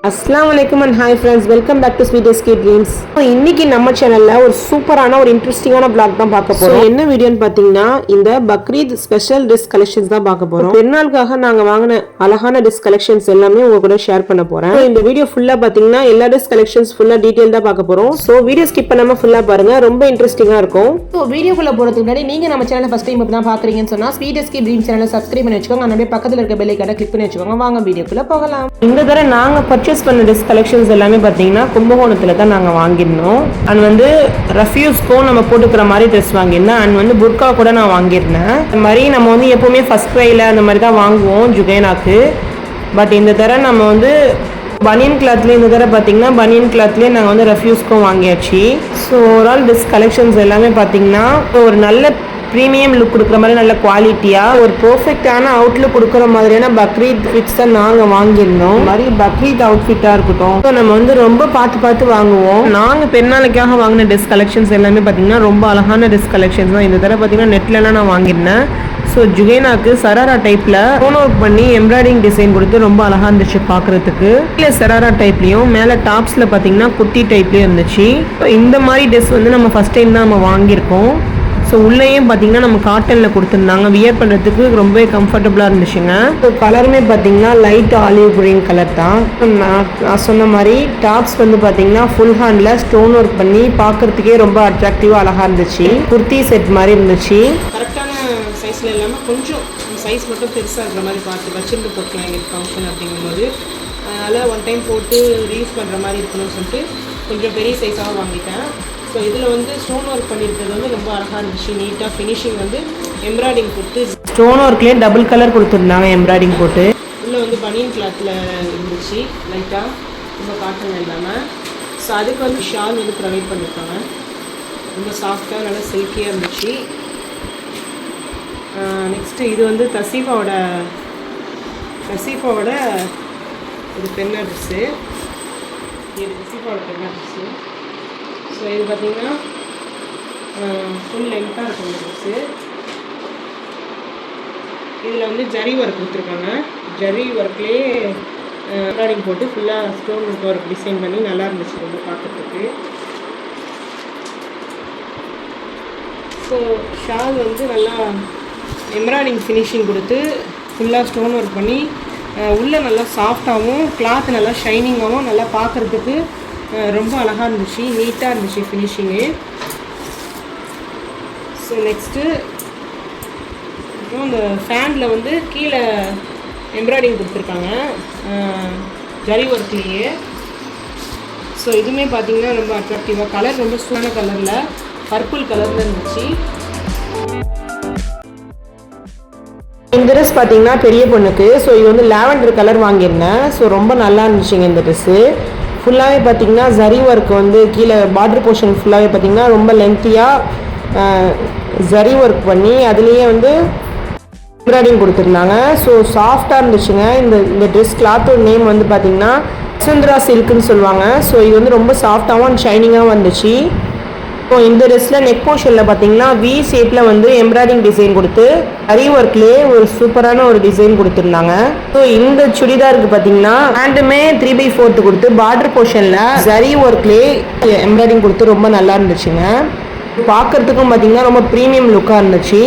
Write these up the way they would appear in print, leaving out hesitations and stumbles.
அஸ்ஸலாமு அலைக்கும் and hi friends, welcome back to Sweet Escape Dreams. இன்னைக்கு நம்ம சேனல்ல ஒரு சூப்பரான ஒரு இன்ட்ரெஸ்டிங்கான vlog தான் பார்க்க போறோம். என்ன வீடியோன்னு பாத்தீங்கன்னா இந்த பக்ரீத் ஸ்பெஷல் ட்ரெஸ் கலெக்ஷன்ஸ் தான் பார்க்க போறோம். பெருநாளுக்காக நாங்க வாங்கின அழகான ட்ரெஸ் கலெக்ஷன்ஸ் எல்லாமே உங்க கூட ஷேர் பண்ண போறேன். இந்த வீடியோ ஃபுல்லா பாத்தீங்கன்னா எல்லா ட்ரெஸ் கலெக்ஷன்ஸ் ஃபுல்லா டீடைல் தான் பார்க்க போறோம். சோ வீடியோ ஸ்கிப் பண்ணாம ஃபுல்லா பாருங்க, ரொம்ப இன்ட்ரெஸ்டிங்கா இருக்கும். சோ வீடியோக்குள்ள போறதுக்கு முன்னாடி நீங்க நம்ம சேனலை ஃபர்ஸ்ட் டைம் இப்பதான் பாக்குறீங்கன்னு சொன்னா ஸ்வீட் எஸ்கேப் ட்ரீம்ஸ் சேனலை சப்ஸ்கிரைப் பண்ணி வச்சுக்கோங்க. அப்படியே பக்கத்துல இருக்க பெல் ஐகானை கிளிக் பண்ணி வச்சுக்கோங்க. வாங்க வீடியோக்குள்ள போகலாம். இந்த தடவை நாங்க பர்ச்சேஸ் பண்ண ட்ரெஸ் கலெக்ஷன்ஸ் எல்லாமே பார்த்தீங்கன்னா கும்பகோணத்தில் தான் நாங்கள் வாங்கியிருந்தோம். அண்ட் வந்து ரஃப்யூஸ்க்கும் நம்ம போட்டுக்கிற மாதிரி ட்ரெஸ் வாங்கியிருந்தேன். அண்ட் வந்து புர்கா கூட நான் வாங்கியிருந்தேன். இந்த மாதிரி நம்ம வந்து எப்போவுமே ஃபர்ஸ்ட் க்ரையில் அந்த மாதிரி தான் வாங்குவோம் ஜுகைனாக்கு. பட் இந்த தடவை நம்ம வந்து பனியன் கிளாத்லேயே இந்த தடவை பார்த்தீங்கன்னா பனியன் கிளாத்லேயே நாங்கள் வந்து ரஃப்யூஸ்க்கும் வாங்கியாச்சு. ஸோ ஓவரால் ட்ரெஸ் கலெக்ஷன்ஸ் எல்லாமே பார்த்தீங்கன்னா ஒரு நல்ல ப்ரீமியம் லுக் கொடுக்குற மாதிரி நல்ல குவாலிட்டியாக ஒரு பர்ஃபெக்டான அவுட்லுக் கொடுக்குற மாதிரியான பக்ரீத் ஃபிட்ஸ் தான் நாங்கள் வாங்கியிருந்தோம். மாதிரி பக்ரீத் அவுட்ஃபிட்டாக இருக்கட்டும், ஸோ நம்ம வந்து ரொம்ப பார்த்து வாங்குவோம். நாங்கள் பெருநாளைக்காக வாங்கின ட்ரெஸ் கலெக்ஷன்ஸ் எல்லாமே பார்த்தீங்கன்னா ரொம்ப அழகான ட்ரெஸ் கலெக்ஷன்ஸ் தான். இந்த தடவை பார்த்தீங்கன்னா நெட்லலாம் நான் வாங்கியிருந்தேன். ஸோ ஜுகைனாக்கு சராரா டைப்பில் ஸ்டோன் ஒர்க் பண்ணி எம்ப்ராய்டிங் டிசைன் கொடுத்து ரொம்ப அழகாக இருந்துச்சு பார்க்குறதுக்கு. இல்லை சராரா டைப்லேயும் மேலே டாப்ஸில் பார்த்தீங்கன்னா குட்டி டைப்லேயும் இருந்துச்சு. இந்த மாதிரி ட்ரெஸ் வந்து நம்ம ஃபஸ்ட் டைம் தான் நம்ம வாங்கியிருக்கோம். ஸோ உள்ளேயும் பார்த்தீங்கன்னா நம்ம காட்டனில் கொடுத்துருந்தாங்க. வியர் பண்ணுறதுக்கு ரொம்பவே கம்ஃபர்டபுளாக இருந்துச்சுங்க. ஸோ கலருமே பார்த்தீங்கன்னா லைட் ஆலிவ் க்ரீன் கலர் தான். நான் சொன்ன மாதிரி டாப்ஸ் வந்து பார்த்தீங்கன்னா ஃபுல் ஹேண்டில் ஸ்டோன் ஒர்க் பண்ணி பார்க்குறதுக்கே ரொம்ப அட்ராக்டிவாக அழகாக இருந்துச்சு. குர்த்தி செட் மாதிரி இருந்துச்சு. கரெக்டான சைஸில் இல்லாமல் கொஞ்சம் சைஸ் மட்டும் பெருசாக இருக்கிற மாதிரி பார்த்து வச்சுட்டு போட்டுக்கலாம் எங்களுக்கு ஃபங்க்ஷன் அப்படிங்கும்போது. அதனால் ஒன் டைம் போட்டு ரீயூஸ் பண்ணுற மாதிரி இருக்கணும்னு சொல்லிட்டு கொஞ்சம் பெரிய சைஸாக வாங்கிட்டேன். ஸோ இதில் வந்து ஸ்டோன் ஒர்க் பண்ணியிருக்கிறது வந்து ரொம்ப அழகாக இருந்துச்சு. நீட்டாக ஃபினிஷிங் வந்து எம்ப்ராய்டிங் கொடுத்து ஸ்டோன் ஒர்க்லேயே டபுள் கலர் கொடுத்துருந்தாங்க எம்ப்ராய்டிஙங் போட்டு. உள்ளே வந்து பனியன் கிளாத்தில் இருந்துச்சு லைட்டாக, ரொம்ப காட்டன் இல்லாமல். ஸோ அதுக்கு வந்து ஷால் வந்து ப்ரொவைட் பண்ணியிருக்காங்க. ரொம்ப சாஃப்டாக நல்லா சில்கியாக இருந்துச்சு. நெக்ஸ்ட்டு இது வந்து தசீஃபாவோட ஒரு பெண்ணா ட்ரெஸ்ஸு. இது தசீஃபாவோட பெண்ணா ட்ரெஸ்ஸு. ஸோ இது பார்த்திங்கன்னா ஃபுல் லென்த்தாக இருக்கும் இந்த ட்ரெஸ்ஸு. இதில் வந்து ஜரி ஒர்க் கொடுத்துருக்காங்க. ஜரி ஒர்க்லேயே எம்ப்ராய்டிங் போட்டு ஃபுல்லாக ஸ்டோன் ஒர்க் டிசைன் பண்ணி நல்லா இருந்துச்சு ரொம்ப பார்க்குறதுக்கு. ஸோ ஷால் வந்து நல்லா எம்ப்ராய்டிங் ஃபினிஷிங் கொடுத்து ஃபுல்லாக ஸ்டோன் ஒர்க் பண்ணி உள்ளே நல்லா சாஃப்டாகவும் கிளாத் நல்லா ஷைனிங்காகவும் நல்லா பார்க்குறதுக்கு ரொம்ப அழகாக இருந்துச்சு. நீட்டாக இருந்துச்சு ஃபினிஷிங்கு. ஸோ நெக்ஸ்ட்டு அப்புறம் இந்த ஃபேனில் வந்து கீழே எம்ப்ராய்டிங் கொடுத்துருக்காங்க ஜரி ஒர்க்லேயே. ஸோ இதுவுமே பார்த்திங்கன்னா ரொம்ப அட்ராக்டிவாக கலர் ரொம்ப சூடான கலரில் பர்பிள் கலரில் இருந்துச்சு. இந்த ட்ரெஸ் பார்த்தீங்கன்னா பெரிய பொண்ணுக்கு. ஸோ இது வந்து லாவெண்டர் கலர் வாங்கியிருந்தேன். ஸோ ரொம்ப நல்லா இருந்துச்சுங்க இந்த ட்ரெஸ்ஸு. ஃபுல்லாகவே பார்த்தீங்கன்னா ஜரி ஒர்க் வந்து கீழே பார்டர் போர்ஷன் ஃபுல்லாகவே பார்த்தீங்கன்னா ரொம்ப லென்த்தியாக ஜரி ஒர்க் பண்ணி அதுலேயே வந்து எம்ப்ராய்டிங் கொடுத்துருந்தாங்க. ஸோ சாஃப்டாக இருந்துச்சுங்க. இந்த ட்ரெஸ் கிளாத்தோட நேம் வந்து பார்த்தீங்கன்னா வசுந்தரா சில்க்குன்னு சொல்லுவாங்க. ஸோ இது வந்து ரொம்ப சாஃப்டாகவும் அண்ட் ஷைனிங்காகவும் வந்துச்சு. ஸோ இந்த ட்ரெஸ்ஸில் நெக் போர்ஷனில் பார்த்தீங்கன்னா வி ஷேப்பில் வந்து எம்ப்ராய்டிங் டிசைன் கொடுத்து ஜரி ஒர்க்லேயே ஒரு சூப்பரான ஒரு டிசைன் கொடுத்துருந்தாங்க. ஸோ இந்த சுடிதாருக்கு பார்த்தீங்கன்னா ஹேண்டுமே 3/4 கொடுத்து பார்டர் போர்ஷனில் ஜரி ஒர்க்லேயே எம்ப்ராய்டிங் கொடுத்து ரொம்ப நல்லா இருந்துச்சுங்க. பார்க்குறதுக்கும் பார்த்தீங்கன்னா ரொம்ப ப்ரீமியம் லுக்காக இருந்துச்சு.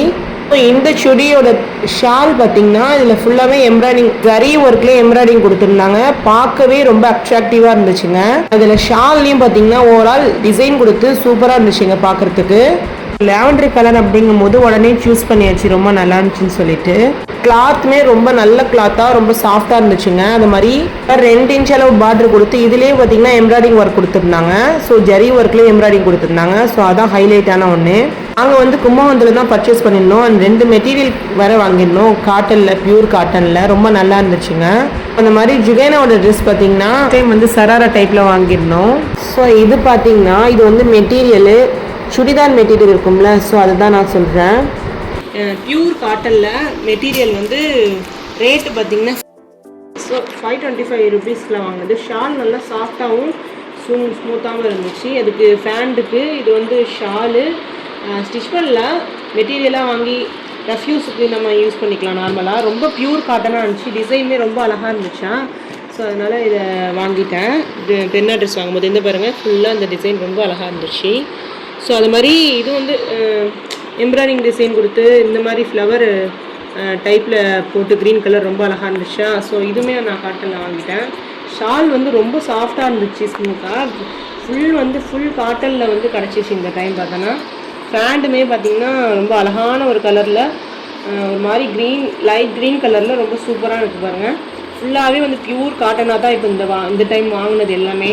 ஸோ இந்த சுடியோட ஷால் பார்த்தீங்கன்னா இதில் ஃபுல்லாகவே எம்ப்ராய்டிங் ஜரி ஒர்க்லேயே எம்ப்ராய்டிங் கொடுத்துருந்தாங்க. பார்க்கவே ரொம்ப அட்ராக்டிவாக இருந்துச்சுங்க. அதில் ஷால்லையும் பார்த்தீங்கன்னா ஓவரால் டிசைன் கொடுத்து சூப்பராக இருந்துச்சுங்க பார்க்குறதுக்கு. லாவெண்டர் கலர் அப்படிங்கும் போது உடனே சூஸ் பண்ணியாச்சு ரொம்ப நல்லா இருந்துச்சுன்னு சொல்லிட்டு. கிளாத்துமே ரொம்ப நல்ல கிளாத்தாக ரொம்ப சாஃப்டாக இருந்துச்சுங்க. அது மாதிரி 2 இன்ச் அளவு பார்டர் கொடுத்து இதுலேயே பார்த்தீங்கன்னா எம்ப்ராய்டிங் ஒர்க் கொடுத்துருந்தாங்க. ஸோ ஜரி ஒர்க்லேயே எம்ப்ராய்டிங் கொடுத்துருந்தாங்க. ஸோ அதான் ஹைலைட்டான ஒன்று. நாங்கள் வந்து கும்பகோணத்தில் தான் பர்ச்சேஸ் பண்ணியிருந்தோம். அண்ட் 2 மெட்டீரியல் வேறு வாங்கியிருந்தோம். காட்டனில், பியூர் காட்டனில் ரொம்ப நல்லா இருந்துச்சுங்க. அந்த மாதிரி ஜுகைனாவோட ட்ரெஸ் பார்த்தீங்கன்னா டைம் வந்து சராரா டைப்பில் வாங்கியிருந்தோம். ஸோ இது பார்த்தீங்கன்னா இது வந்து மெட்டீரியலு சுடிதார் மெட்டீரியல் இருக்கும்ல, ஸோ அதுதான் நான் சொல்கிறேன். பியூர் காட்டனில் மெட்டீரியல் வந்து ரேட்டு பார்த்திங்கன்னா ஸோ 525 ருபீஸில் வாங்கினது. ஷால் நல்லா சாஃப்டாகவும் ஸ்மூத்தாகவும் இருந்துச்சு. அதுக்கு ஃபேண்டுக்கு இது வந்து ஷாலு ஸ்டிச் பண்ணல, மெட்டீரியலாக வாங்கி ரஃப்யூஸுக்கு நம்ம யூஸ் பண்ணிக்கலாம் நார்மலாக. ரொம்ப பியூர் காட்டனாக இருந்துச்சு. டிசைனுமே ரொம்ப அழகாக இருந்துச்சா. ஸோ ஸோ அதனால் இதை வாங்கிட்டேன். இது பெண்ணா ட்ரெஸ் வாங்கும்போது இந்த பாருங்கள் ஃபுல்லாக அந்த டிசைன் ரொம்ப அழகாக இருந்துச்சு. ஸோ அது மாதிரி இது வந்து எம்ப்ராய்டிங் டிசைன் கொடுத்து இந்த மாதிரி ஃப்ளவர் டைப்பில் போட்டு க்ரீன் கலர் ரொம்ப அழகாக இருந்துச்சா. ஸோ இதுவுமே நான் காட்டனில் வாங்கிட்டேன். ஷால் வந்து ரொம்ப சாஃப்டாக இருந்துச்சு, ஸ்மூத்தாக. ஃபுல் காட்டனில் வந்து கிடச்சிச்சு இந்த டைம் பார்த்தோன்னா. பேண்ட்டுமே பார்த்திங்கன்னா ரொம்ப அழகான ஒரு கலரில் ஒரு மாதிரி லைட் க்ரீன் கலரில் ரொம்ப சூப்பராக இருக்குது பாருங்கள். ஃபுல்லாகவே வந்து பியூர் காட்டனாக தான் இப்போ இந்த டைம் வாங்கினது எல்லாமே.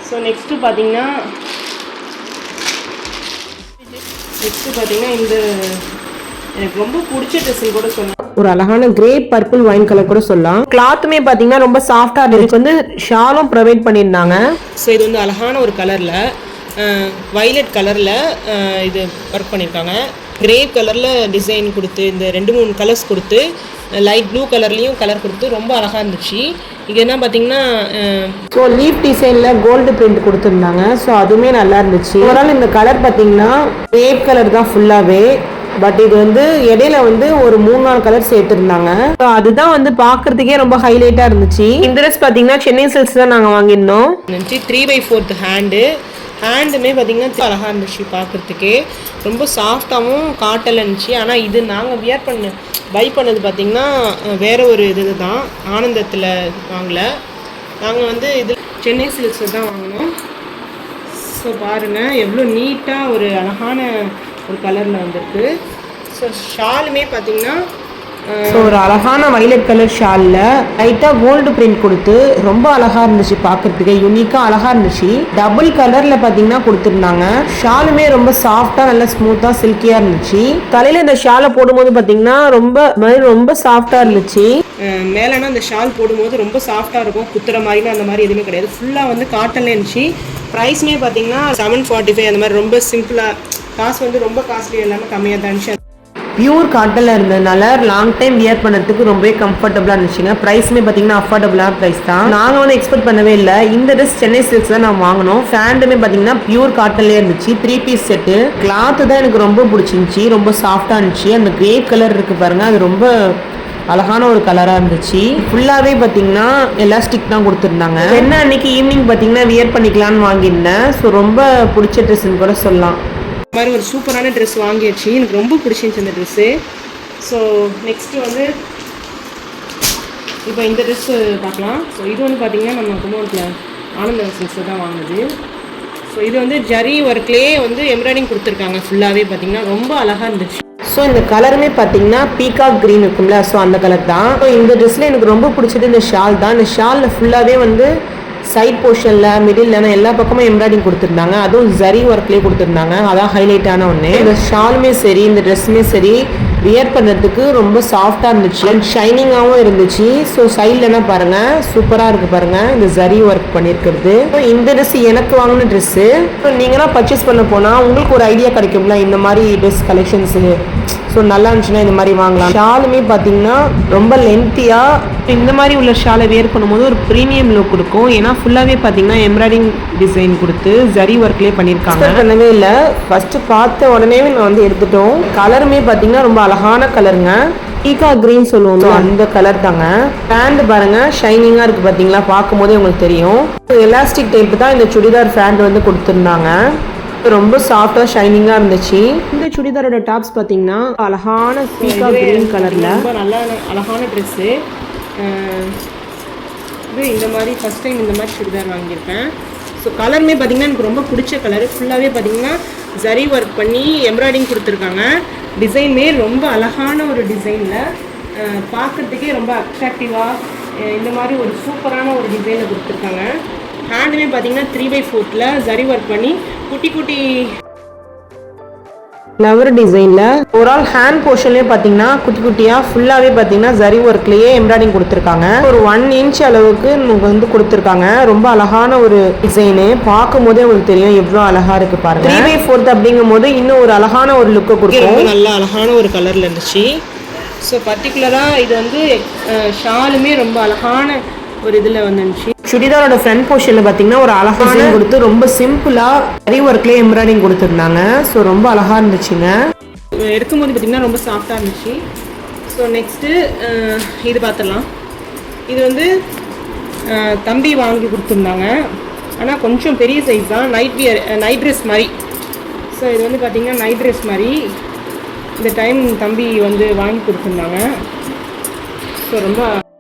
ஸோ நெக்ஸ்ட்டு பார்த்திங்கன்னா இந்த எனக்கு ரொம்ப பிடிச்ச ட்ரெஸ்ஸுன்னு கூட சொல்லலாம். ஒரு அழகான கிரே பர்பிள் ஒயின் கலர் கூட சொல்லலாம். கிளாத்துமே பார்த்தீங்கன்னா ரொம்ப சாஃப்டாக இருந்துச்சு. வந்து ஷாலும் ப்ரொவைட் பண்ணியிருந்தாங்க. ஸோ இது வந்து அழகான ஒரு கலரில் வைலட் கலரில் இது ஒர்க் பண்ணியிருக்காங்க. கிரே கலரில் டிசைன் கொடுத்து இந்த 2-3 கலர்ஸ் கொடுத்து லைட் ப்ளூ கலர்லேயும் கலர் கொடுத்து ரொம்ப அழகாக இருந்துச்சு. இது என்ன பார்த்தீங்கன்னா ஸோ லீஃப் டிசைனில் கோல்டு பிரிண்ட் கொடுத்துருந்தாங்க. ஸோ அதுவுமே நல்லா இருந்துச்சு. ஓவரால் இந்த கலர் பார்த்தீங்கன்னா கிரேப் கலர் தான் ஃபுல்லாகவே. பட் இது வந்து இடையில வந்து ஒரு 3-4 கலர் சேர்த்துருந்தாங்க. ஸோ அதுதான் வந்து பார்க்கறதுக்கே ரொம்ப ஹைலைட்டாக இருந்துச்சு. இந்த ட்ரெஸ் பார்த்தீங்கன்னா சென்னை சில்க்ஸ் தான் நாங்கள் வாங்கியிருந்தோம். 3/4 ஹேண்டுமே பார்த்தீங்கன்னா அழகாக இருந்துச்சு பார்க்குறதுக்கே. ரொம்ப சாஃப்டாகவும் காட்டல் இருந்துச்சு. ஆனால் இது நாங்கள் பை பண்ணது பார்த்திங்கன்னா வேறு ஒரு இது தான், ஆனந்தத்தில் வாங்கலை. நாங்கள் வந்து இது சென்னை சில்க்ஸில் தான் வாங்கினோம். ஸோ பாருங்கள் எவ்வளோ நீட்டாக ஒரு அழகான ஒரு கலரில் வந்திருக்கு. ஸோ ஷாலுமே பார்த்திங்கன்னா ஒரு அழகான வைலட் கலர் ஷாலில் லைட்டாக கோல்டு பிரிண்ட் கொடுத்து ரொம்ப அழகாக இருந்துச்சு பார்க்குறதுக்கு. யூனிக்காக அழகாக இருந்துச்சு. டபுள் கலரில் பார்த்தீங்கன்னா கொடுத்துருந்தாங்க. ஷாலுமே ரொம்ப சாஃப்டாக நல்லா ஸ்மூத்தாக சில்கியாக இருந்துச்சு. தலையில் இந்த ஷாலை போடும்போது பார்த்தீங்கன்னா ரொம்ப சாஃப்டாக இருந்துச்சு. மேலேனா அந்த ஷால் போடும்போது ரொம்ப சாஃப்டாக இருக்கும். குத்துற மாதிரினா அந்த மாதிரி எதுவுமே கிடையாது. ஃபுல்லாக வந்து காட்டன்ல இருந்துச்சு. ப்ரைஸ்மே பார்த்தீங்கன்னா 745 அந்த மாதிரி ரொம்ப சிம்பிளாக. காசு வந்து ரொம்ப காஸ்ட்லி இல்லாமல் கம்மியாக தான் இருந்துச்சு. பியூர் காட்டனில் இருந்ததுனால லாங் டைம் வியர் பண்ணுறதுக்கு ரொம்பவே கம்ஃபர்டபுளாக இருந்துச்சுங்க. ப்ரைஸுமே பார்த்தீங்கன்னா அஃபோர்டபுளான ப்ரைஸ் தான். நாங்கள் வந்து எக்ஸ்பெக்ட் பண்ணவே இல்லை. இந்த ட்ரெஸ் சென்னை சில்க்ஸ் தான் நான் வாங்கினோம். ஃபேண்டுமே பார்த்தீங்கன்னா பியூர் காட்டன்லேயே இருந்துச்சு. 3 பீஸ் செட்டு. கிளாத்து தான் எனக்கு ரொம்ப பிடிச்சிருந்துச்சி. ரொம்ப சாஃப்டாக இருந்துச்சு. அந்த கிரே கலர் இருக்குது பாருங்கள், அது ரொம்ப அழகான ஒரு கலராக இருந்துச்சு. ஃபுல்லாகவே பார்த்தீங்கன்னா எலாஸ்டிக் தான் கொடுத்துருந்தாங்க. என்ன அன்னைக்கு ஈவினிங் பார்த்தீங்கன்னா வியர் பண்ணிக்கலான்னு வாங்கியிருந்தேன். ஸோ ரொம்ப பிடிச்ச ட்ரெஸ்ஸுன்னு கூட சொல்லலாம். இந்த மாதிரி ஒரு சூப்பரான ட்ரெஸ் வாங்கியாச்சு. எனக்கு ரொம்ப பிடிச்சிருந்துச்சு இந்த ட்ரெஸ்ஸு. ஸோ நெக்ஸ்ட்டு வந்து இப்போ இந்த ட்ரெஸ்ஸு பார்க்கலாம். ஸோ இது வந்து பார்த்திங்கன்னா நம்ம கும்பகோணத்தில் ஆனந்த சில்க்ஸில் தான் வாங்கினது. ஸோ இது வந்து ஜரி ஒர்க்லேயே வந்து எம்ப்ராய்டிங் கொடுத்துருக்காங்க. ஃபுல்லாகவே பார்த்திங்கன்னா ரொம்ப அழகாக இருந்துச்சு. ஸோ இந்த கலருமே பார்த்தீங்கன்னா பீகாக் க்ரீன் இருக்கும்ல, ஸோ அந்த கலர் தான். ஸோ இந்த ட்ரெஸ்ஸில் எனக்கு ரொம்ப பிடிச்சது இந்த ஷால் தான். இந்த ஷாலில் ஃபுல்லாகவே வந்து சைட் போர்ஷனில் மிடில் எல்லா பக்கமும் எம்ப்ராய்டிங் கொடுத்துருந்தாங்க. அதுவும் ஜரி ஒர்க்லேயே கொடுத்துருந்தாங்க. அதான் ஹைலைட்டான ஒன்று. இந்த ஷாலுமே சரி இந்த ட்ரெஸ்ஸுமே சரி வியர் பண்ணுறதுக்கு ரொம்ப சாஃப்டாக இருந்துச்சு அண்ட் ஷைனிங்காகவும் இருந்துச்சு. ஸோ சைட்லனா பாருங்கள் சூப்பராக இருக்குது பாருங்கள் இந்த ஜரி ஒர்க் பண்ணியிருக்கிறது. இந்த ட்ரெஸ் எனக்கு வாங்கின ட்ரெஸ்ஸு. ஸோ நீங்களாம் பர்ச்சேஸ் பண்ண போனால் உங்களுக்கு ஒரு ஐடியா கிடைக்கும்ல இந்த மாதிரி ட்ரெஸ் கலெக்ஷன்ஸு. ஸோ நல்லா இருந்துச்சுன்னா இந்த மாதிரி வாங்கலாம். ஷாலுமே பார்த்தீங்கன்னா ரொம்ப லென்த்தியாக இந்த மாதிரி உள்ள ஷாலை வேர் பண்ணும்போது ஒரு ப்ரீமியம் லுக் இருக்கும். ஏன்னா ஃபுல்லாகவே பார்த்தீங்கன்னா எம்ப்ராய்டிங் டிசைன் கொடுத்து ஜரி ஒர்க்லேயே பண்ணியிருக்காங்க. பண்ணவே இல்லை, ஃபஸ்ட்டு பார்த்த உடனே நான் வந்து எடுத்துட்டோம். கலருமே பார்த்தீங்கன்னா ரொம்ப அழகான கலருங்க. பீகா க்ரீன் சொல்லுவோம், அந்த கலர் தாங்க. பேண்ட் பாருங்க ஷைனிங்காக இருக்குது பார்த்தீங்களா, பார்க்கும் போதே உங்களுக்கு தெரியும். எலாஸ்டிக் டைப் தான் இந்த சுடிதார் பேண்ட் வந்து கொடுத்துருந்தாங்க. ரொம்ப சாஃப்டாக ஷைனிங்காக இருந்துச்சு. இந்த சுடிதாரோட டாப்ஸ் பார்த்தீங்கன்னா அழகான பீகா க்ரீன் கலரில் ரொம்ப நல்ல அழகான ட்ரெஸ்ஸு. இது இந்த மாதிரி ஃபஸ்ட் டைம் இந்த மாதிரி சுடிதார் வாங்கியிருக்கேன். ஸோ கலருமே பார்த்திங்கன்னா எனக்கு ரொம்ப பிடிச்ச கலரு. ஃபுல்லாகவே பார்த்திங்கன்னா ஜரி ஒர்க் பண்ணி எம்ப்ராய்டிங் கொடுத்துருக்காங்க. டிசைனுமே ரொம்ப அழகான ஒரு டிசைனில் பார்க்குறதுக்கே ரொம்ப அட்ராக்டிவாக இந்த மாதிரி ஒரு சூப்பரான ஒரு டிசைனில் கொடுத்துருக்காங்க. ஹேண்டுமே பார்த்தீங்கன்னா 3/4 ஜரி ஒர்க் பண்ணி குட்டி குட்டி ஃப்ளவர் டிசைனில் ஒரு ஆல் ஹேண்ட் போர்ஷன்லேயே பார்த்தீங்கன்னா குட்டி குட்டியாக ஃபுல்லாகவே பார்த்தீங்கன்னா ஜரி ஒர்க்லேயே எம்ப்ராய்டிங் கொடுத்துருக்காங்க. ஒரு 1 இன்ச் அளவுக்கு வந்து கொடுத்துருக்காங்க. ரொம்ப அழகான ஒரு டிசைனு. பார்க்கும் போதே உங்களுக்கு தெரியும் எவ்வளோ அழகாக இருக்குது பாருங்க. 3/4 அப்படிங்கும் போது இன்னும் ஒரு அழகான ஒரு லுக்கை கொடுக்கும். நல்ல அழகான ஒரு கலரில் இருந்துச்சு. ஸோ பர்டிகுலராக இது வந்து ஷாலுமே ரொம்ப அழகான ஒரு இதில் வந்துருந்துச்சு. சுடிதாரோட ஃப்ரண்ட் போர்ஷனில் பார்த்தீங்கன்னா ஒரு அழகான கொடுத்து ரொம்ப சிம்பிளாக ஜரி ஒர்க்லேயே எம்ப்ராய்டிங் கொடுத்துருந்தாங்க. ஸோ ரொம்ப அழகாக இருந்துச்சுங்க. எடுக்கும்போது பார்த்தீங்கன்னா ரொம்ப சாஃப்டாக இருந்துச்சு. ஸோ நெக்ஸ்ட்டு இது பார்த்துடலாம். இது வந்து தம்பி வாங்கி கொடுத்துருந்தாங்க. ஆனால் கொஞ்சம் பெரிய சைஸ் தான், நைட் ட்ரெஸ் மாதிரி. ஸோ இது வந்து பார்த்திங்கன்னா நைட் ட்ரெஸ் மாதிரி இந்த டைம் தம்பி வந்து வாங்கி கொடுத்துருந்தாங்க.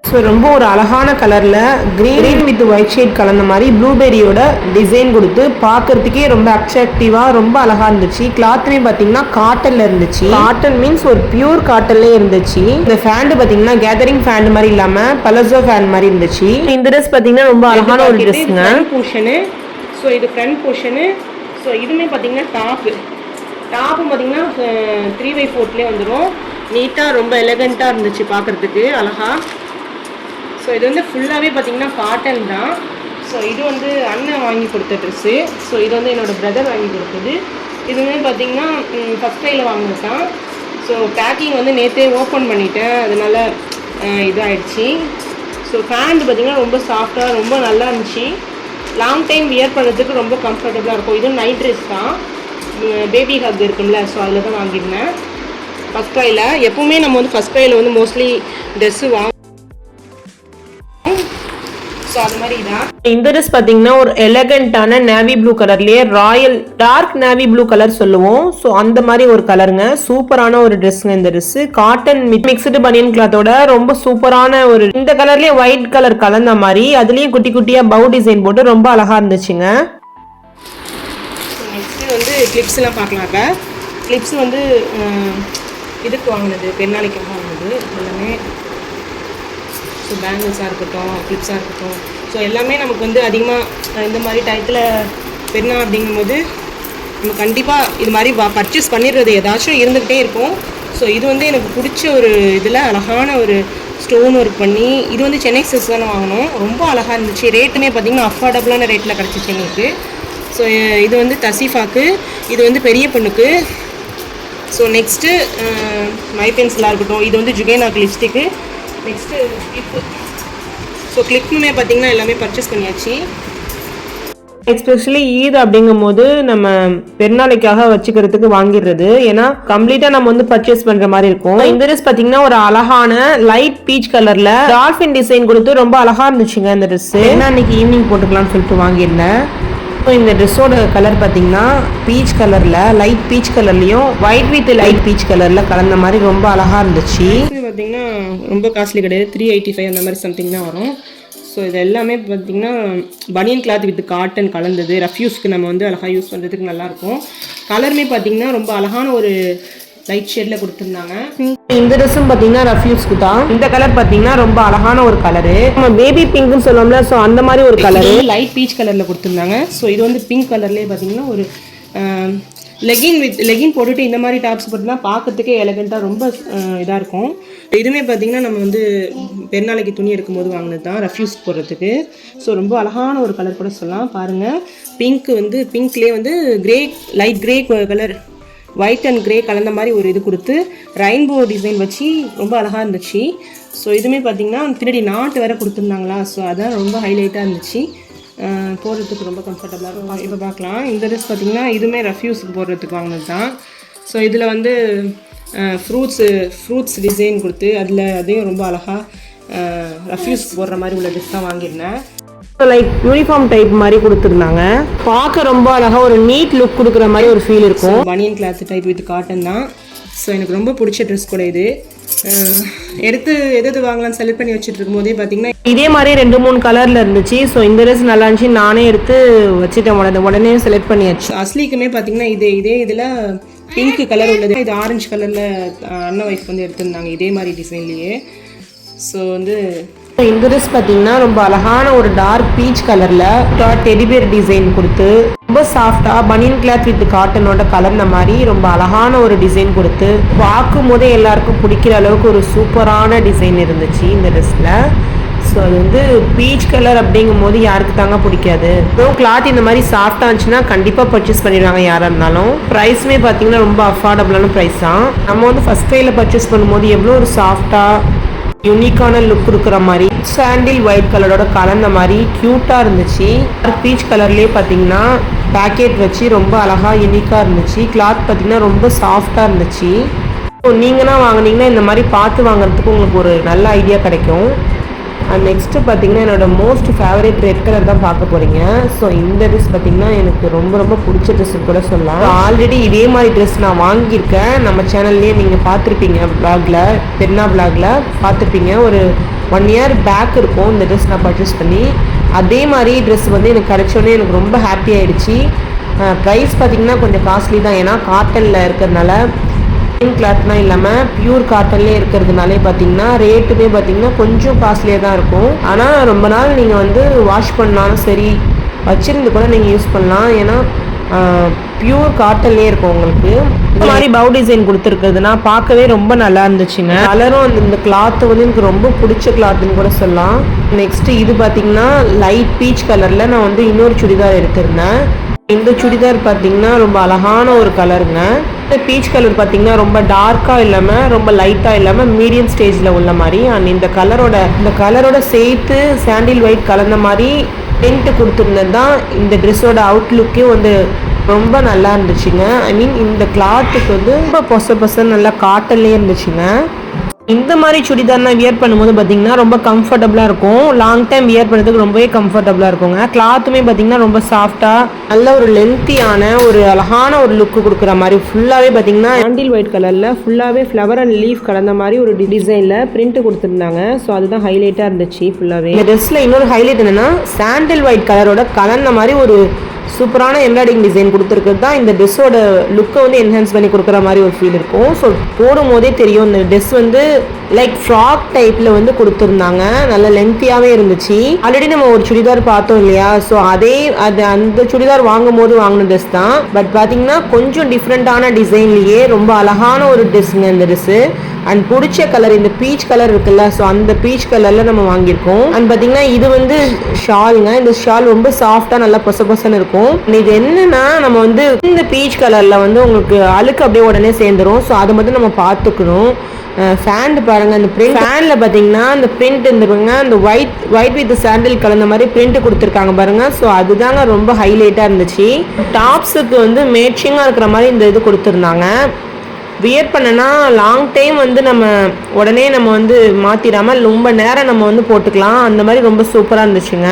ஸோ ரொம்ப ஒரு அழகான கலரில் க்ரீன் வித் ஒயிட் ஷேட் கலந்த மாதிரி ப்ளூபெரியோட டிசைன் கொடுத்து பார்க்கறதுக்கே ரொம்ப அட்ராக்டிவாக ரொம்ப அழகாக இருந்துச்சு. கிளாத்துமே பார்த்தீங்கன்னா காட்டனில் இருந்துச்சு. காட்டன் மீன்ஸ் ஒரு பியூர் காட்டன்லேயே இருந்துச்சு. இந்த ஃபேண்ட் பார்த்தீங்கன்னா கேதரிங் ஃபேண்ட் மாதிரி இல்லாமல் பலசோ ஃபேண்ட் மாதிரி இருந்துச்சு. இந்த ட்ரெஸ் பார்த்தீங்கன்னா ரொம்ப அழகான ஒரு ட்ரெஸ்ஸுங்க. போர்ஷனு. ஸோ இது ஃப்ரண்ட் போர்ஷனு. ஸோ இதுவுமே பார்த்தீங்கன்னா டாப்பு பார்த்தீங்கன்னா 3/4 வந்துடும். நீட்டாக ரொம்ப எலகண்ட்டாக இருந்துச்சு பார்க்குறதுக்கு அழகாக. ஸோ இது வந்து ஃபுல்லாகவே பார்த்திங்கன்னா காட்டன் தான். ஸோ இது வந்து அண்ணன் வாங்கி கொடுத்த ட்ரெஸ்ஸு. ஸோ இது வந்து என்னோடய பிரதர் வாங்கி கொடுத்தது. இதுவுமே பார்த்திங்கன்னா ஃபஸ்ட் கையில் வாங்கினது தான். ஸோ பேக்கிங் வந்து நேற்றே ஓப்பன் பண்ணிட்டேன், அதனால் இதாகிடுச்சு. ஸோ பேண்ட் பார்த்திங்கன்னா ரொம்ப சாஃப்டாக ரொம்ப நல்லா இருந்துச்சு. லாங் டைம் வியர் பண்ணுறதுக்கு ரொம்ப கம்ஃபர்டபுளாக இருக்கும். இதுவும் நைட் ட்ரெஸ் தான், பேபி ஹக் இருக்கும்ல, ஸோ அதில் தான் வாங்கியிருந்தேன் ஃபஸ்ட் கையில். எப்போவுமே நம்ம வந்து ஃபஸ்ட் கையில் வந்து மோஸ்ட்லி ட்ரெஸ்ஸு ஸோ அது மாதிரி தான். இந்த ட்ரெஸ் பார்த்தீங்கன்னா ஒரு எலகண்டான நேவி ப்ளூ கலர்லேயே royal dark navy blue colour சொல்லுவோம். ஸோ அந்த மாதிரி ஒரு கலருங்க. சூப்பரான ஒரு ட்ரெஸ்ஸுங்க இந்த ட்ரெஸ். காட்டன் மிக்ஸ்டு பனியன் கிளாத்தோட ரொம்ப சூப்பரான ஒரு இந்த கலர்லேயே ஒயிட் கலர் கலந்த மாதிரி அதுலேயும் குட்டி குட்டியாக பவு டிசைன் போட்டு ரொம்ப அழகாக இருந்துச்சுங்க. நெக்ஸ்ட்டு வந்து கிளிப்ஸ்லாம் பார்க்கலாங்க. கிளிப்ஸ் வந்து இதுக்கு வாங்கினது, பெருநாளைக்காக வாங்கினது எல்லாமே. ஸோ பேங்கிள்ஸாக இருக்கட்டும், கிளிப்ஸாக இருக்கட்டும், ஸோ எல்லாமே நமக்கு வந்து அதிகமாக இந்த மாதிரி டயத்தில் பெருநாள் அப்படிங்கும்போது நம்ம கண்டிப்பாக இது மாதிரி பர்ச்சேஸ் பண்ணிடுறது ஏதாச்சும் இருந்துகிட்டே இருக்கும். ஸோ இது வந்து எனக்கு பிடிச்ச ஒரு இதில் அழகான ஒரு ஸ்டோன் ஒர்க் பண்ணி, இது வந்து சென்னை சில்க்ஸ் தானே வாங்கினோம். ரொம்ப அழகாக இருந்துச்சு. ரேட்டுமே பார்த்திங்கன்னா அஃபோர்டபுளான ரேட்டில் கிடச்சிச்சு எங்களுக்கு. ஸோ இது வந்து தசீஃபாக்கு, இது வந்து பெரிய பொண்ணுக்கு. ஸோ நெக்ஸ்ட்டு மை பென்சிலாக இருக்கட்டும், இது வந்து ஜுகேனாக்கு லிப்ஸ்டிக்கு. Next clip. ஸோ கிளிப்புமே பார்த்திங்கன்னா எல்லாமே பர்ச்சேஸ் பண்ணியாச்சு. எஸ்பெஷலி ஈத் அப்படிங்கும் போது நம்ம பெருநாளைக்காக வச்சுக்கிறதுக்கு வாங்கிடுறது. ஏன்னா கம்ப்ளீட்டாக நம்ம வந்து பர்ச்சேஸ் பண்ணுற மாதிரி இருக்கும். இந்த ட்ரெஸ் பார்த்தீங்கன்னா ஒரு அழகான லைட் பீச் கலரில் டால்ஃபின் டிசைன் கொடுத்து ரொம்ப அழகாக இருந்துச்சுங்க இந்த ட்ரெஸ்ஸு. ஏன்னா அன்றைக்கி ஈவினிங் போட்டுக்கலாம்னு சொல்லிட்டு வாங்கியிருந்தேன். ஸோ இந்த ட்ரெஸ்ஸோட கலர் பார்த்தீங்கன்னா பீச் கலரில் லைட் பீச் கலர்லேயும் ஒயிட் வித் லைட் பீச் கலரில் கலந்த மாதிரி ரொம்ப அழகாக இருந்துச்சு. பார்த்தீங்கன்னா ரொம்ப காஸ்ட்லி கிடையாது, 385 அந்த மாதிரி சம்திங் தான் வரும். ஸோ இது எல்லாமே பார்த்திங்கன்னா பனியன் கிளாத் வித் காட்டன் கலந்தது. ரஃப்யூஸ்க்கு நம்ம வந்து அழகாக யூஸ் பண்ணுறதுக்கு நல்லாயிருக்கும். கலருமே பார்த்திங்கன்னா ரொம்ப அழகான ஒரு லைட் ஷேடில் கொடுத்துருந்தாங்க. இந்த ட்ரெஸ்ஸும் பார்த்தீங்கன்னா ரஃப்யூஸ்க்கு தான். இந்த கலர் பார்த்தீங்கன்னா ரொம்ப அழகான ஒரு கலரு, நம்ம பேபி பிங்க்னு சொல்லுவோம்ல, ஸோ அந்த மாதிரி ஒரு கலரு லைட் பீச் கலரில் கொடுத்துருந்தாங்க. ஸோ இது வந்து பிங்க் கலர்லேயே பார்த்தீங்கன்னா ஒரு லெகின் போட்டுட்டு இந்த மாதிரி டாப்ஸ் போட்டுனா பார்க்கறதுக்கே எலகண்ட்டாக ரொம்ப இதாக இருக்கும். இதுவுமே பார்த்திங்கன்னா நம்ம வந்து பெருநாளைக்கு துணி எடுக்கும்போது வாங்கினது தான் ரஃப்யூஸ் போடுறதுக்கு. ஸோ ரொம்ப அழகான ஒரு கலர் கூட சொல்லலாம். பாருங்கள், பிங்க் வந்து பிங்க்லேயே வந்து grey light grey colour white and grey கலந்த மாதிரி ஒரு இது கொடுத்து ரெயின்போ டிசைன் வச்சு ரொம்ப அழகாக இருந்துச்சு. ஸோ இதுவுமே பார்த்திங்கன்னா பின்னாடி நாட்டு வேறு கொடுத்துருந்தாங்களா, ஸோ அதான் ரொம்ப ஹைலைட்டாக இருந்துச்சு. போடுறதுக்கு ரொம்ப கம்ஃபர்டபுளாக இருக்கும். இப்போ பார்க்கலாம், இந்த ட்ரெஸ் பார்த்திங்கன்னா இதுவுமே ரஃப்யூஸுக்கு போடுறதுக்கு வாங்கினது தான். ஸோ இதில் வந்து ஃப்ரூட்ஸ் டிசைன் கொடுத்து அதையும் ரொம்ப அழகாக ரஃப்யூஸ்க்கு போடுற மாதிரி உள்ள ட்ரெஸ் தான் வாங்கியிருந்தேன். லைக் யூனிஃபார்ம் டைப் மாதிரி கொடுத்துருந்தாங்க. பார்க்க ரொம்ப அழகாக ஒரு நீட் லுக் கொடுக்குற மாதிரி ஒரு ஃபீல் இருக்கும். பனியன் கிளாத் டைப் வித் காட்டன் தான். ஸோ எனக்கு ரொம்ப பிடிச்ச ட்ரெஸ் கூட இது. எடுத்து எது வாங்கலாம்னு செலக்ட் பண்ணி வச்சுட்டு இருக்கும் போதே பார்த்தீங்கன்னா இதே மாதிரி 2-3 கலரில் இருந்துச்சு. ஸோ இந்த ட்ரெஸ் நல்லா இருந்துச்சு, நானே எடுத்து வச்சுட்டேன். உடனே செலக்ட் பண்ணியாச்சு. அஸ்லிக்குமே பார்த்தீங்கன்னா இதே இதில் பிங்க் கலர் உள்ளது, இது ஆரஞ்சு கலரில் அண்ணன் ஒய்ஃப் வந்து எடுத்திருந்தாங்க இதே மாதிரி டிசைன்லேயே. ஸோ வந்து இந்த ட்ரெஸ் பார்த்தீங்கன்னா ரொம்ப அழகான ஒரு டார்க் பீச் கலரில் டெடிபியர் டிசைன் கொடுத்து ரொம்ப சாஃப்டாக பனியன் கிளாத் வித் காட்டனோட கலர்ந்த மாதிரி ரொம்ப அழகான ஒரு டிசைன் கொடுத்து பார்க்கும் போதே எல்லாருக்கும் பிடிக்கிற அளவுக்கு ஒரு சூப்பரான டிசைன் இருந்துச்சு இந்த ட்ரெஸ்ஸில். ஸோ அது வந்து பீச் கலர் அப்படிங்கும் போது யாருக்கு தாங்க பிடிக்காது. ஸோ கிளாத் இந்த மாதிரி சாஃப்டாக இருந்துச்சுன்னா கண்டிப்பாக பர்ச்சேஸ் பண்ணிடுவாங்க யாராக இருந்தாலும். ப்ரைஸுமே பார்த்தீங்கன்னா ரொம்ப அஃபோர்டபுளான ப்ரைஸ் தான். நம்ம வந்து ஃபஸ்ட் கையில் பர்ச்சேஸ் பண்ணும்போது எவ்வளோ ஒரு சாஃப்டாக யூனிக்கான லுக் கொடுக்குற மாதிரி சாண்டில் ஒயிட் கலரோட கலந்த மாதிரி க்யூட்டாக இருந்துச்சு. பீச் கலர்லேயே பார்த்தீங்கன்னா பேக்கெட் வச்சு ரொம்ப அழகாக யூனிக்காக இருந்துச்சு. கிளாத் பார்த்தீங்கன்னா ரொம்ப சாஃப்டாக இருந்துச்சு. ஸோ நீங்கன்னா வாங்கினீங்கன்னா இந்த மாதிரி பார்த்து வாங்குறதுக்கு உங்களுக்கு ஒரு நல்ல ஐடியா கிடைக்கும். அண்ட் நெக்ஸ்ட்டு பார்த்தீங்கன்னா என்னோட மோஸ்ட் ஃபேவரட் ரெட் கலர் தான் பார்க்க போகிறீங்க. ஸோ இந்த ட்ரெஸ் பார்த்தீங்கன்னா எனக்கு ரொம்ப ரொம்ப பிடிச்ச ட்ரெஸ்ஸு கூட சொல்லலாம். ஆல்ரெடி இதே மாதிரி ட்ரெஸ் நான் வாங்கியிருக்கேன். நம்ம சேனல்லேயே நீங்கள் பார்த்துருப்பீங்க, வ்ளாகில் பெருனா வ்ளாகில் பார்த்துருப்பீங்க. ஒரு 1 இயர் பேக் இருக்கும் இந்த ட்ரெஸ் நான் பர்ச்சேஸ் பண்ணி. அதே மாதிரி ட்ரெஸ் வந்து எனக்கு கிடைச்சோன்னே எனக்கு ரொம்ப ஹாப்பி ஆகிடுச்சு. ப்ரைஸ் பார்த்திங்கன்னா கொஞ்சம் காஸ்ட்லி தான், ஏன்னா காட்டனில் இருக்கிறதுனால, கிளாத்லாம் இல்லாமல் பியூர் காட்டன்லேயே இருக்கிறதுனாலே பார்த்தீங்கன்னா ரேட்டுமே பார்த்தீங்கன்னா கொஞ்சம் காஸ்ட்லியாக தான் இருக்கும். ஆனால் ரொம்ப நாள் நீங்கள் வந்து வாஷ் பண்ணாலும் சரி, வச்சிருந்து கூட நீங்கள் யூஸ் பண்ணலாம். ஏன்னா பியூர் காட்டன்லேயே இருக்கும் உங்களுக்கு. இந்த மாதிரி பவு டிசைன் கொடுத்துருக்குதுன்னா பார்க்கவே ரொம்ப நல்லா இருந்துச்சுங்க. கலரும் இந்த கிளாத்து வந்து எனக்கு ரொம்ப பிடிச்ச கிளாத்துன்னு கூட சொல்லலாம். நெக்ஸ்ட்டு இது பார்த்தீங்கன்னா லைட் பீச் கலரில் நான் வந்து இன்னொரு சுடிதார் எடுத்திருந்தேன். இந்த சுடிதார் பார்த்தீங்கன்னா ரொம்ப அழகான ஒரு கலருங்க. இந்த பீச் கலர் பார்த்தீங்கன்னா ரொம்ப டார்க்காக இல்லாமல் ரொம்ப லைட்டாக இல்லாமல் மீடியம் ஸ்டேஜில் உள்ள மாதிரி. அண்ட் இந்த கலரோட சேர்த்து சாண்டில் ஒயிட் கலந்த மாதிரி பிரிண்ட் கொடுத்துருந்தது தான் இந்த ட்ரெஸ்ஸோட அவுட்லுக்கே வந்து ரொம்ப நல்லா இருந்துச்சுங்க. ஐ மீன் இந்த கிளாத்துக்கு வந்து ரொம்ப பொசன்னு நல்லா காட்டன்லேயே இருந்துச்சுங்க. இந்த மாதிரி சுடிதார் நான் வியர் பண்ணும்போது பார்த்தீங்கன்னா ரொம்ப கம்ஃபர்டபுளாக இருக்கும். லாங் டைம் வியர் பண்ணுறதுக்கு ரொம்பவே கம்ஃபர்டபுளாக இருக்குங்க. கிளாத்துமே பார்த்தீங்கன்னா ரொம்ப சாஃப்டாக நல்ல ஒரு லென்த்தியான ஒரு அழகான ஒரு லுக்கு கொடுக்குற மாதிரி ஃபுல்லாகவே பார்த்தீங்கன்னா சாண்டில் ஒயிட் கலரில் ஃபுல்லாகவே ஃப்ளவர் அண்ட் லீஃப் கலந்த மாதிரி ஒரு டிசைனில் பிரிண்ட் கொடுத்துருந்தாங்க. ஸோ அதுதான் ஹைலைட்டாக இருந்துச்சு ஃபுல்லாகவே. இந்த ட்ரெஸ்ஸில் இன்னொரு ஹைலைட் என்னென்னா சாண்டில் ஒயிட் கலரோட கலந்த மாதிரி ஒரு சூப்பரான எம்ப்ராய்டிங் டிசைன் கொடுத்துருக்குது தான் இந்த ட்ரெஸ்ஸோட லுக்கை வந்து என்ஹான்ஸ் பண்ணி கொடுக்குற மாதிரி ஒரு ஃபீல் இருக்கும். ஸோ போடும் போதே தெரியும் இந்த ட்ரெஸ் வந்து லைக் ஃப்ராக் டைப்பில் வந்து கொடுத்துருந்தாங்க. நல்ல லென்த்தியாகவே இருந்துச்சு. ஆல்ரெடி நம்ம ஒரு சுடிதார் பார்த்தோம் இல்லையா, ஸோ அந்த சுடிதார் வாங்கும் போது வாங்கின ட்ரெஸ் தான். பட் பார்த்தீங்கன்னா கொஞ்சம் டிஃப்ரெண்ட்டான டிசைன்லேயே ரொம்ப அழகான ஒரு ட்ரெஸ்ஸுங்க இந்த ட்ரெஸ்ஸு. அண்ட் பிடிச்ச கலர் இந்த பீச் கலர் இருக்குல்ல, ஸோ அந்த பீச் கலரில் நம்ம வாங்கியிருக்கோம். அண்ட் பார்த்தீங்கன்னா இது வந்து ஷாலுங்க. இந்த ஷால் ரொம்ப சாஃப்டாக நல்லா பொசன்னு இருக்கும். இது என்னன்னா நம்ம வந்து இந்த பீச் கலரில் வந்து உங்களுக்கு அழுக்கு அப்படியே உடனே சேர்ந்துடும். ஸோ அதை மட்டும் நம்ம பார்த்துக்கணும். ஃபேண்ட் பாருங்க, அந்த பிரிண்ட் ஃபேனில் பார்த்தீங்கன்னா அந்த பிரிண்ட் இருந்துருங்க, அந்த ஒயிட் வித் சாண்டில் கலந்த மாதிரி பிரிண்ட் கொடுத்துருக்காங்க பாருங்க. ஸோ அதுதாங்க ரொம்ப ஹைலைட்டாக இருந்துச்சு. டாப்ஸுக்கு வந்து மேட்சிங்காக இருக்கிற மாதிரி இந்த இது கொடுத்துருந்தாங்க. வியர் பண்ணனா லாங் டைம் வந்து நம்ம உடனே நம்ம வந்து மாற்றிடாமல் ரொம்ப நேரம் நம்ம வந்து போட்டுக்கலாம். அந்த மாதிரி ரொம்ப சூப்பராக இருந்துச்சுங்க.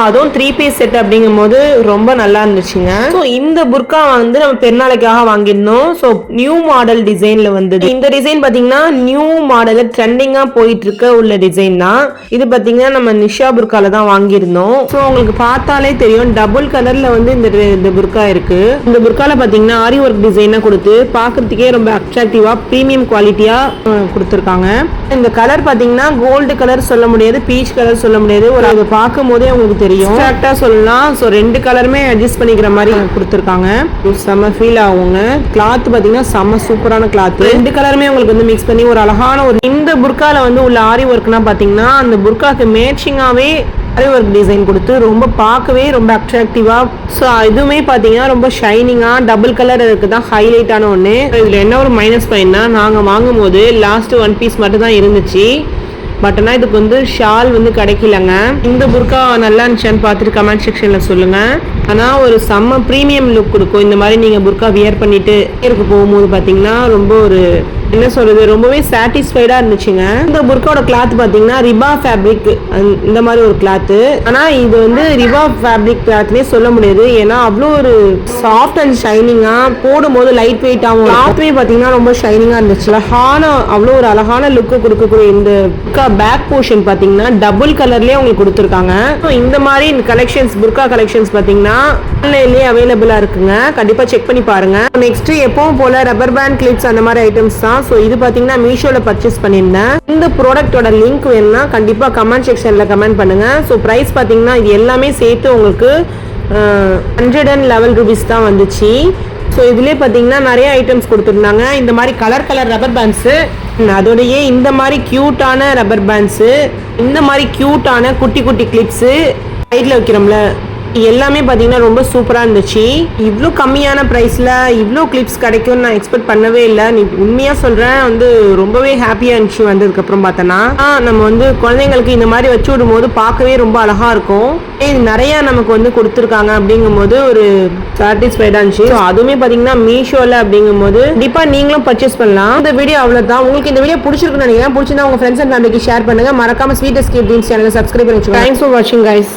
அதுவும் 3 பீஸ் செட் அப்படிங்கும் போது ரொம்ப நல்லா இருந்துச்சுங்க. ஸோ இந்த புர்கா வந்து நம்ம பெருநாளைக்காக வாங்கியிருந்தோம். ஸோ நியூ மாடல் டிசைனில் வந்தது. இந்த டிசைன் பார்த்தீங்கன்னா நியூ மாடலில் ட்ரெண்டிங்காக போயிட்டு இருக்க உள்ள டிசைன் தான். இது பார்த்தீங்கன்னா நம்ம நிஷா புர்கால தான் வாங்கியிருந்தோம். ஸோ உங்களுக்கு பார்த்தாலே தெரியும் டபுள் கலரில் வந்து இந்த புர்கா இருக்கு. இந்த புர்கால பார்த்தீங்கன்னா ஆரி ஒர்க் டிசைனாக கொடுத்து பார்க்கறதுக்கே ரொம்ப அட்ராக்டிவாக ப்ரீமியம் குவாலிட்டியாக கொடுத்துருக்காங்க. இந்த கலர் பார்த்தீங்கன்னா கோல்டு கலர் சொல்ல முடியாது, பீச் கலர் சொல்ல முடியாது. ஒரு அதை பார்க்கும் போதே உங்களுக்கு தெரியும், எக்ஸாக்ட்டா சொல்லலாம். ஸோ 2 கலருமே அட்ஜஸ்ட் பண்ணிக்கிற மாதிரி கொடுத்துருக்காங்க. செம்ம ஃபீல் ஆகுங்க. கிளாத் பார்த்தீங்கன்னா செம்ம சூப்பரான கிளாத். 2 கலருமே உங்களுக்கு வந்து மிக்ஸ் பண்ணி ஒரு அழகான ஒரு இந்த புர்கால வந்து உள்ள ஆரி ஒர்க்னா பார்த்தீங்கன்னா அந்த புர்காக்கு மேட்சிங்காகவே ஆரி ஒர்க் டிசைன் கொடுத்து ரொம்ப பார்க்கவே ரொம்ப அட்ராக்டிவாக. ஸோ இதுவுமே பார்த்தீங்கன்னா ரொம்ப ஷைனிங்காக டபுள் கலர் இருக்குது தான் ஹைலைட்டான ஒன்று. இதில் என்ன ஒரு மைனஸ் பாயிண்ட்னா நாங்கள் வாங்கும் போது லாஸ்ட் 1 பீஸ் மட்டும் தான் இருந்துச்சு. பட் ஆனால் இதுக்கு வந்து ஷால் வந்து கிடைக்கலங்க. இந்த புர்கா நல்லா இருந்துச்சான்னு பார்த்துட்டு கமெண்ட் செக்ஷனில் சொல்லுங்கள். ஆனால் ஒரு செம்ம ப்ரீமியம் லுக் கொடுக்கும். இந்த மாதிரி நீங்கள் புர்கா வியர் பண்ணிட்டு இருக்கு போகும்போது பார்த்தீங்கன்னா ரொம்ப ஒரு என்ன சொல்கிறது ரொம்பவே சாட்டிஸ்ஃபைடாக இருந்துச்சுங்க. இந்த புர்காவோட கிளாத் பார்த்தீங்கன்னா ரிபா ஃபேப்ரிக் இந்த மாதிரி ஒரு கிளாத்து. ஆனால் இது வந்து ரிபா ஃபேப்ரிக் கிளாத்னே சொல்ல முடியாது. ஏன்னா அவ்வளோ ஒரு சாஃப்ட் அண்ட் ஷைனிங்காக போடும்போது லைட் வெயிட்டாகவும் கிளாத்துமே பார்த்தீங்கன்னா ரொம்ப ஷைனிங்காக இருந்துச்சு. அவ்வளோ ஒரு அழகான லுக்கு கொடுக்கக்கூடிய இந்த புர்கா பேக் போர்ஷன் பார்த்தீங்கன்னா டபுள் கலர்லேயே உங்களுக்கு கொடுத்துருக்காங்க. இந்த மாதிரி கலெக்ஷன்ஸ் புர்கா கலெக்ஷன்ஸ் பார்த்தீங்கன்னா ஆன்லைன்லேயே அவைலபிளாக இருக்குங்க. கண்டிப்பாக செக் பண்ணி பாருங்க. நெக்ஸ்ட் எப்பவும் போல ரப்பர் பேண்ட் கிளிப்ஸ் அந்த மாதிரி ஐட்டம்ஸ் தான். ஸோ இது பார்த்தீங்கன்னா மீஷோவில் பர்ச்சேஸ் பண்ணியிருந்தேன். இந்த ப்ராடக்டோட லிங்க் வேணும்னா கண்டிப்பாக கமெண்ட் செக்ஷனில் கமெண்ட் பண்ணுங்க. ஸோ ப்ரைஸ் பார்த்தீங்கன்னா இது எல்லாமே சேர்த்து உங்களுக்கு 111 rupees தான் வந்துச்சு. ஸோ இதுலேயே பார்த்தீங்கன்னா நிறைய ஐட்டம்ஸ் கொடுத்துருந்தாங்க. இந்த மாதிரி கலர் ரப்பர் பேண்ட்ஸு, அதோடையே இந்த மாதிரி க்யூட்டான ரப்பர் பேண்ட்ஸு, இந்த மாதிரி க்யூட்டான குட்டி கிளிப்ஸு, சைடில் வைக்கிறோம்ல எல்லாமே பார்த்தீங்கன்னா ரொம்ப சூப்பராக இருந்துச்சு. இவ்வளோ கம்மியான ப்ரைஸில் இவ்வளோ கிளிப்ஸ் கிடைக்கும்னு நான் எக்ஸ்பெக்ட் பண்ணவே இல்லை. நீ உண்மையாக சொல்கிறேன், வந்து ரொம்பவே ஹாப்பியாக இருந்துச்சு. வந்ததுக்கப்புறம் பார்த்தோன்னா நம்ம வந்து குழந்தைங்களுக்கு இந்த மாதிரி வச்சு விடும்போது பார்க்கவே ரொம்ப அழகாக இருக்கும். இது நிறையா நமக்கு வந்து கொடுத்துருக்காங்க அப்படிங்கும்போது ஒரு சாட்டிஸ்ஃபைடாக இருந்துச்சு. ஸோ அதுவுமே பார்த்தீங்கன்னா மீஷோவில் அப்படிங்கும்போது கண்டிப்பாக நீங்களும் பர்ச்சேஸ் பண்ணலாம். இந்த வீடியோ அவ்வளோதான். உங்களுக்கு இந்த வீடியோ பிடிச்சிருக்குன்னு நினைக்கிறேன். பிடிச்சிருந்தா உங்கள் ஃப்ரெண்ட்ஸ் அண்ட் ஃபேமிலிக்கு ஷேர் பண்ணுங்கள். மறக்காம ஸ்வீட் எஸ்கேப் ட்ரீம்ஸ் சேனலை சப்ஸ்கிரைப் பண்ணி வச்சுக்கோங்க. தேங்க்ஸ் ஃபார் வாட்சிங் கைஸ்.